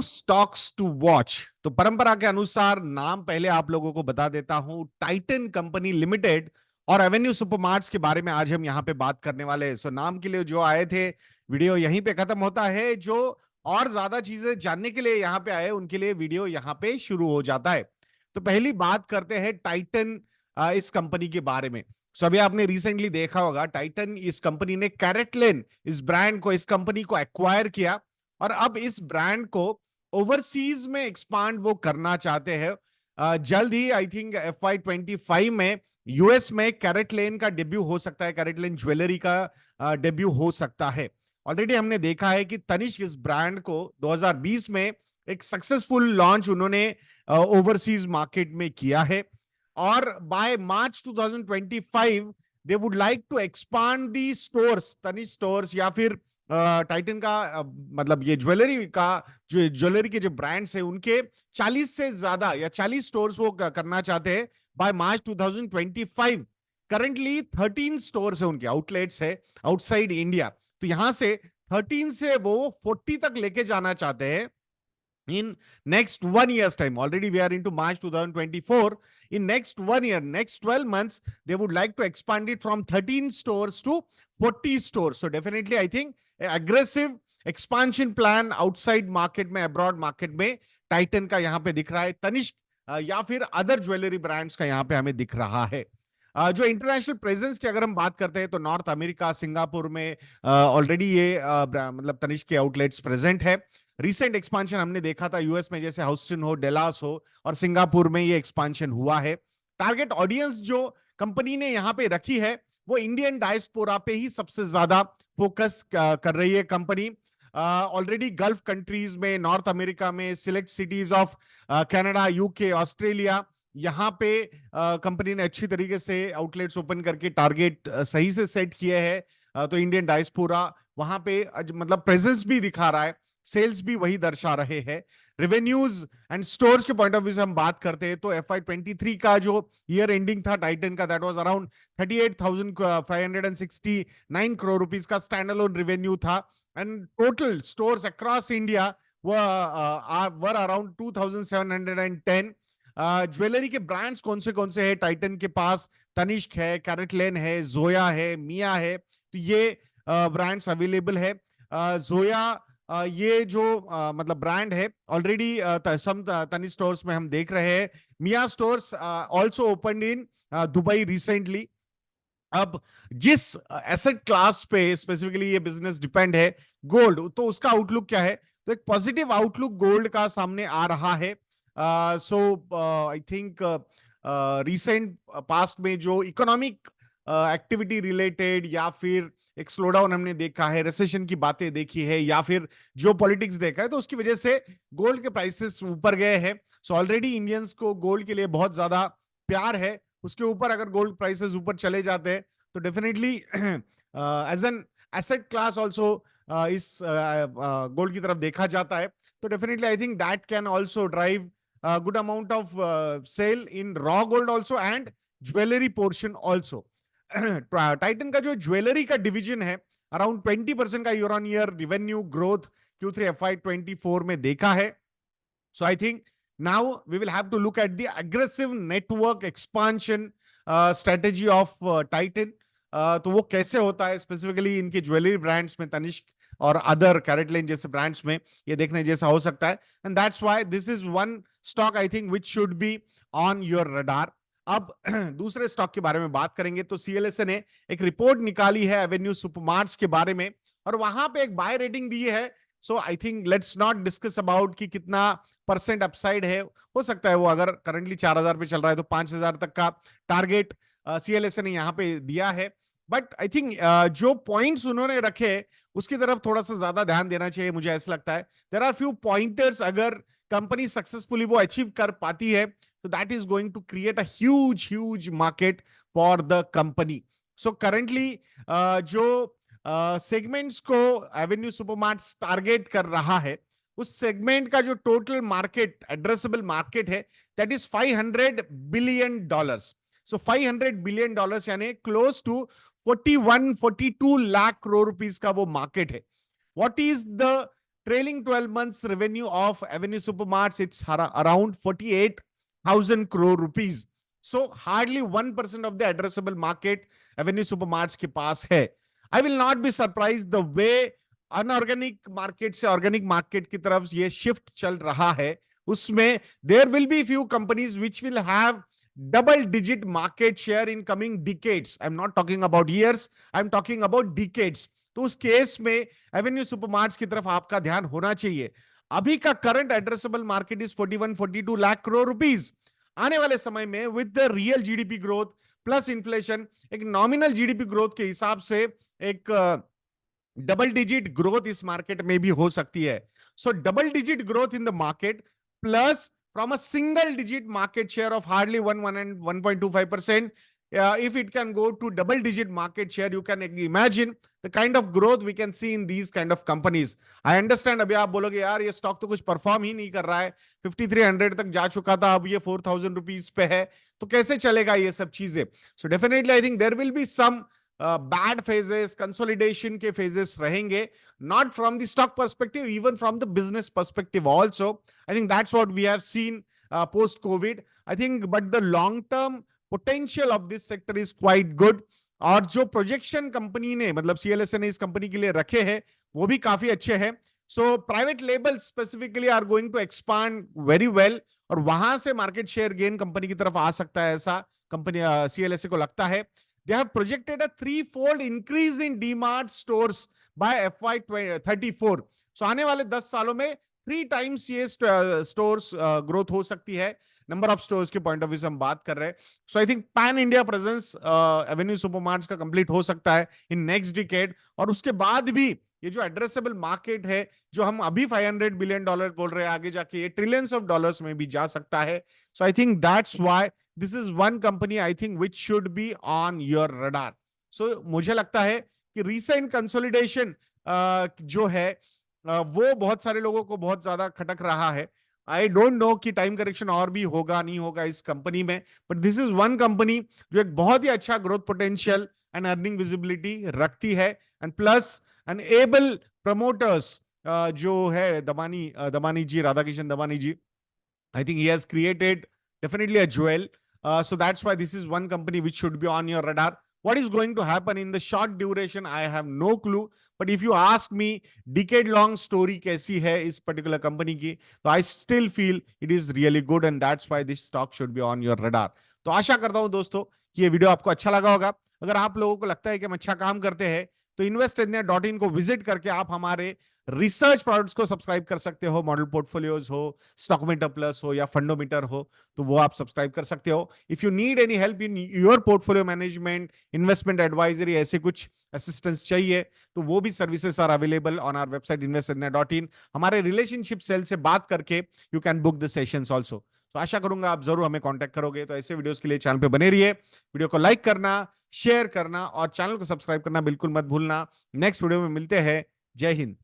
Stocks to watch. तो परंपरा के अनुसार नाम पहले आप लोगों को बता देता हूं, टाइटन कंपनी लिमिटेड और एवेन्यू सुपरमार्ट्स के बारे में आज हम यहां पे बात करने वाले हैं। सो नाम के लिए जो आए थे, वीडियो यहीं पे खत्म होता है। जो और ज्यादा चीजें जानने के लिए यहां पे आए, उनके लिए वीडियो यहां पे शुरू हो जाता है। तो पहली बात करते हैं टाइटन इस कंपनी के बारे में। सो अभी आपने रिसेंटली देखा होगा, टाइटन इस कंपनी ने कैरेटलेन इस ब्रांड को, इस कंपनी को एक्वायर किया और अब इस ब्रांड को ओवरसीज में एक्सपांड वो करना चाहते हैं। जल्द ही आई थिंक FY25 में यूएस में कैरेटलेन का डेब्यू हो सकता है, कैरेटलेन ज्वेलरी का डेब्यू हो सकता है। ऑलरेडी हमने देखा है कि तनिष्क इस ब्रांड को 2020 में एक सक्सेसफुल लॉन्च उन्होंने ओवरसीज मार्केट में किया है और by March 2025 they would like to expand the stores, Tanishq stores या फिर टाइटन का मतलब ये ज्वेलरी का, जो ज्वेलरी के जो ब्रांड्स है उनके 40 से ज्यादा या 40 स्टोर्स वो करना चाहते हैं बाय मार्च 2025। करंटली 13 स्टोर्स है, उनके आउटलेट्स है आउटसाइड इंडिया। तो यहां से 13 से वो 40 तक लेके जाना चाहते हैं in next 1 year's time. Already we are into March 2024. In next 1 year, next 12 months, they would like to expand it from 13 stores to 40 stores. So definitely I think aggressive expansion plan outside market में, abroad market में Titan का यहाँ पे दिख रहा है। तनिष्क या फिर अदर ज्वेलरी ब्रांड्स का यहाँ पे हमें दिख रहा है। जो इंटरनेशनल प्रेजेंस की अगर हम बात करते हैं तो नॉर्थ अमेरिका, सिंगापुर में ऑलरेडी ये मतलब तनिष्क के आउटलेट्स प्रेजेंट है। रिसेंट एक्सपांशन हमने देखा था यूएस में, जैसे हाउस्टन हो, डेलास हो, और सिंगापुर में ये एक्सपांशन हुआ है। टारगेट ऑडियंस जो कंपनी ने यहां पे रखी है वो इंडियन डायस्पोरा पे ही सबसे ज्यादा फोकस कर रही है कंपनी। ऑलरेडी गल्फ कंट्रीज में, नॉर्थ अमेरिका में, select cities of Canada, UK, Australia, यहां पे कंपनी ने अच्छी तरीके से आउटलेट्स ओपन करके टारगेट सही से सेट किए हैं। तो इंडियन डायस्पोरा वहां पे मतलब प्रेजेंस भी दिखा रहा है, सेल्स भी वही दर्शा रहे हैं। रेवेन्यूज एंड स्टोर्स के पॉइंट ऑफ व्यू से हम बात करते हैं तो FY23 का जो ईयर एंडिंग था टाइटन का, that was around 38,569 crore rupees का स्टैंड अलोन रेवेन्यू था and total stores across India were around 2,710। Jewellery के ब्रांड्स कौन से हैं टाइटन के पास? तनिष्क है, कैरेटलेन है, जोया है, मिया है। तो ये ब्रांड्स अवेलेबल है। जोया ये जो मतलब ब्रांड है ऑलरेडी सम तनिष्क स्टोर्स में हम देख रहे हैं। Mia stores also opened in Dubai recently. अब जिस एसेट क्लास पे स्पेसिफिकली ये बिजनेस डिपेंड है, गोल्ड, तो उसका आउटलुक क्या है? तो एक पॉजिटिव आउटलुक गोल्ड का सामने आ रहा है। So I think recent past में जो इकोनॉमिक एक्टिविटी रिलेटेड या फिर एक स्लो डाउन हमने देखा है, रिसेशन की बातें देखी है या फिर जियो पॉलिटिक्स देखा है, तो उसकी वजह से गोल्ड के प्राइसेस ऊपर गए हैं। सो ऑलरेडी इंडियंस को गोल्ड के लिए बहुत ज्यादा प्यार है। उसके ऊपर अगर गोल्ड प्राइसेस ऊपर चले जाते हैं तो definitely as an asset class also इस गोल्ड की तरफ देखा जाता है। तो definitely I think that can also drive good amount of sale in raw gold also and jewellery portion also. Titan का जो ज्वेलरी का डिवीजन है, अराउंड 20% का year on year revenue growth Q3 FY24 में देखा है। So I think now we will have to look at the aggressive network expansion strategy of Titan. तो वो कैसे होता है स्पेसिफिकली इनके ज्वेलरी ब्रांड्स में, तनिष्क और अदर कैरेटलेन जैसे ब्रांड्स में, ये देखने जैसा हो सकता है। And that's why this is one stock I think which should be on your radar. अब दूसरे स्टॉक के बारे में बात करेंगे तो CLSA ने एक रिपोर्ट निकाली है एवेन्यू सुपरमार्ट्स के बारे में और वहां पे एक बाय रेटिंग दी है। So I think let's not discuss about कि कितना परसेंट अपसाइड है। हो सकता है वो अगर करंटली 4,000 पे चल रहा है तो 5,000 तक का टारगेट CLSA ने यहाँ पे दिया है। बट आई थिंक जो पॉइंट्स उन्होंने रखे उसकी तरफ थोड़ा सा ज्यादा ध्यान देना चाहिए, मुझे ऐसा लगता है। देयर आर फ्यू पॉइंटर्स, अगर कंपनी सक्सेसफुली वो अचीव कर पाती है तो that is going to create a huge market for the company. So currently जो सेगमेंट्स को एवेन्यू सुपरमार्ट्स टारगेट कर रहा है, उस सेगमेंट का जो टोटल मार्केट, एड्रेसेबल मार्केट है, दैट इज $500 बिलियन। सो $500 बिलियन यानी close to 41-42 lakh crore rupees का वो मार्केट है। What is the trailing 12 months revenue of Avenue Supermarts, it's around 48,000 crore rupees. So hardly 1% of the addressable market Avenue Supermarts के पास है. I will not be surprised the way inorganic market से organic market की तरफ ये shift चल रहा है. उसमें there will be few companies which will have double digit market share in coming decades. I'm not talking about years, I'm talking about decades. तो उस केस में एवेन्यू सुपरमार्ट्स की तरफ आपका ध्यान होना चाहिए. अभी का current addressable market is 41-42 lakh crore rupees. आने वाले समय में with the real GDP growth plus inflation, एक नॉमिनल जीडीपी ग्रोथ के हिसाब से एक डबल डिजिट ग्रोथ इस मार्केट में भी हो सकती है. सो double digit growth in the market plus from a single digit market share of hardly 1.25%, if it can go to double digit market share, you can imagine the kind of growth we can see in these kind of companies. I understand अभी आप बोलोगे यार ये stock तो कुछ perform ही नहीं कर रहा है, 5300 तक जा चुका था, अब ये 4000 रुपीज पे है, तो कैसे चलेगा ये सब चीजें. So definitely I think there will be some bad phases, consolidation के फेजेस रहेंगे, not from the stock perspective, even from the business perspective also. I think that's what we have seen post COVID. I think, but the long term potential of this sector is quite good. और जो projection company ने मतलब CLSA ने इस company के लिए रखे हैं वो भी काफी अच्छे हैं. So private label specifically are going to expand very well, और वहां से मार्केट शेयर गेन कंपनी की तरफ आ सकता है, ऐसा कंपनी CLSA को लगता है. They have projected a 3-fold increase in DMart stores by FY34. So आने वाले 10 सालों में 3 times ये stores growth हो सकती है. नंबर ऑफ स्टोर्स के पॉइंट ऑफ व्यू से हम बात कर रहे हैं. So I think pan India presence Avenue Supermarts का कंप्लीट हो सकता है इन नेक्स्ट डिकेड, और उसके बाद भी ये जो एड्रेसेबल मार्केट है जो हम अभी $500 बिलियन बोल रहे हैं, आगे जाके ये ट्रिलियंस ऑफ डॉलर्स में भी जा सकता है. So I think that's why this is one company I think which should be on your radar. So मुझे लगता है कि रिसेंट कंसोलिडेशन जो है वो बहुत सारे लोगों को बहुत ज्यादा खटक रहा है. आई डोंट नो कि टाइम करेक्शन और भी होगा नहीं होगा इस कंपनी में, but this is one company जो एक बहुत ही अच्छा growth potential and earning visibility रखती है, and plus an able promoters जो है Damani ji, Radhakishan Damani ji. I think he has created definitely a jewel. So that's why this is one company which should be on your radar. What is going to happen in the short duration, I have no clue. But if you ask me, decade-long story कैसी है इस particular company की, तो I still feel it is really good, and that's why this stock should be on your radar. तो आशा करता हूं दोस्तों कि ये वीडियो आपको अच्छा लगा होगा. अगर आप लोगों को लगता है कि हम अच्छा काम करते हैं तो investindia.in को विजिट करके आप हमारे रिसर्च प्रोडक्ट्स को सब्सक्राइब कर सकते हो. मॉडल पोर्टफोलियोज हो, स्टॉकमीटर प्लस हो या फंडोमीटर हो, तो वो आप सब्सक्राइब कर सकते हो. If you need any help in your portfolio management, investment advisory, ऐसे कुछ असिस्टेंस चाहिए तो वो भी services are available on our website investindia.in. हमारे रिलेशनशिप सेल से बात करके you can book the sessions also. तो आशा करूंगा आप जरूर हमें कांटेक्ट करोगे. तो ऐसे वीडियोस के लिए चैनल पे बने रहिए, वीडियो को लाइक करना, शेयर करना और चैनल को सब्सक्राइब करना बिल्कुल मत भूलना. नेक्स्ट वीडियो में मिलते हैं. जय हिंद.